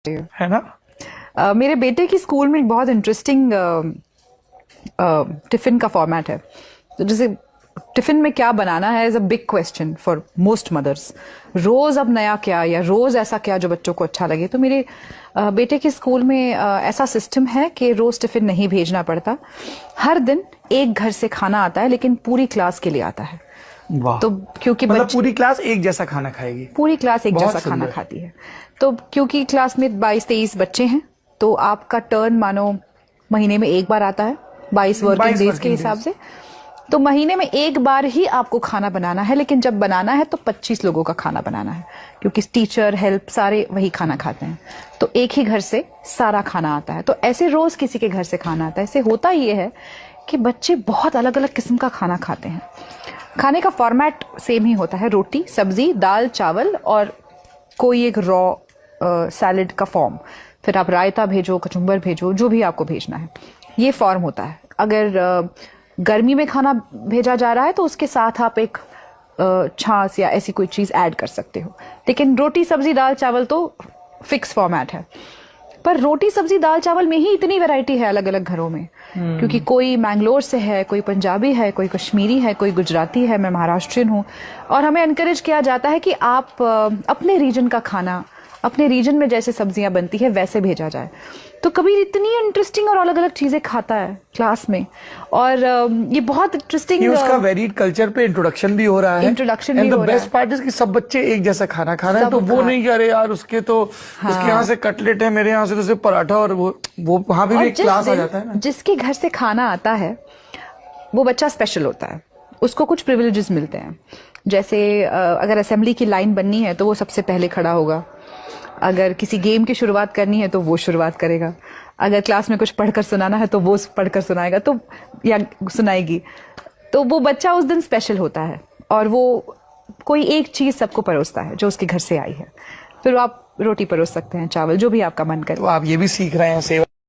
है ना। मेरे बेटे की स्कूल में एक बहुत इंटरेस्टिंग टिफिन का फॉर्मेट है। तो जैसे टिफिन में क्या बनाना है is a big question for most mothers. रोज अब नया क्या, या रोज ऐसा क्या जो बच्चों को अच्छा लगे। तो मेरे बेटे के स्कूल में ऐसा सिस्टम है कि रोज टिफिन नहीं भेजना पड़ता। हर दिन एक घर से खाना आता है, लेकिन पूरी क्लास के लिए आता है। वाह। तो क्योंकि मतलब पूरी क्लास एक जैसा खाना खाएगी। पूरी क्लास एक बहुत जैसा खाना सुंदर। खाती है। तो क्योंकि क्लास में 22-23 बच्चे हैं, तो आपका टर्न मानो महीने में एक बार आता है, 22 वर्किंग डेज के हिसाब से। तो महीने में एक बार ही आपको खाना बनाना है, लेकिन जब बनाना है तो 25 लोगों का खाना बनाना है, क्योंकि टीचर हेल्प सारे वही खाना खाते हैं। तो एक ही घर से सारा खाना आता है। तो ऐसे रोज किसी के घर से खाना आता है। ऐसे होता ये है कि बच्चे बहुत अलग अलग किस्म का खाना खाते हैं। खाने का फॉर्मेट सेम ही होता है, रोटी सब्जी दाल चावल और कोई एक रॉ सैलेड का फॉर्म। फिर आप रायता भेजो, कचुम्बर भेजो, जो भी आपको भेजना है, ये फॉर्म होता है। अगर गर्मी में खाना भेजा जा रहा है तो उसके साथ आप एक छाछ या ऐसी कोई चीज ऐड कर सकते हो। लेकिन रोटी सब्जी दाल चावल तो फिक्स फॉर्मेट है। पर रोटी सब्जी दाल चावल में ही इतनी वैरायटी है अलग अलग घरों में, क्योंकि कोई मैंगलोर से है, कोई पंजाबी है, कोई कश्मीरी है, कोई गुजराती है, मैं महाराष्ट्रियन हूँ। और हमें एनकरेज किया जाता है कि आप अपने रीजन का खाना, अपने रीजन में जैसे सब्जियां बनती है वैसे भेजा जाए। तो कभी इतनी इंटरेस्टिंग और अलग अलग चीजें खाता है क्लास में। और ये बहुत इंटरेस्टिंग, उसका वेरिड कल्चर पे इंट्रोडक्शन भी हो रहा है। इंट्रोडक्शन भी हो रहा है। बेस्ट पार्ट इज कि सब बच्चे एक जैसा खाना खा रहे हैं। तो वो नहीं कह रहे यार उसके तो उसके यहाँ से कटलेट है, मेरे यहाँ से तो सिर्फ पराठा, और वो वहां भी एक क्लास आ जाता है ना। जिसके घर से खाना आता है वो बच्चा स्पेशल होता है, उसको कुछ प्रिविलेजेस मिलते हैं। जैसे अगर असेंबली की लाइन बननी है तो वो सबसे पहले खड़ा होगा। अगर किसी गेम की शुरुआत करनी है तो वो शुरुआत करेगा। अगर क्लास में कुछ पढ़कर सुनाना है तो वो पढ़कर सुनाएगा, तो या सुनाएगी। तो वो बच्चा उस दिन स्पेशल होता है, और वो कोई एक चीज सबको परोसता है जो उसके घर से आई है। फिर आप रोटी परोस सकते हैं, चावल, जो भी आपका मन करे। तो आप ये भी सीख रहे हैं सेवा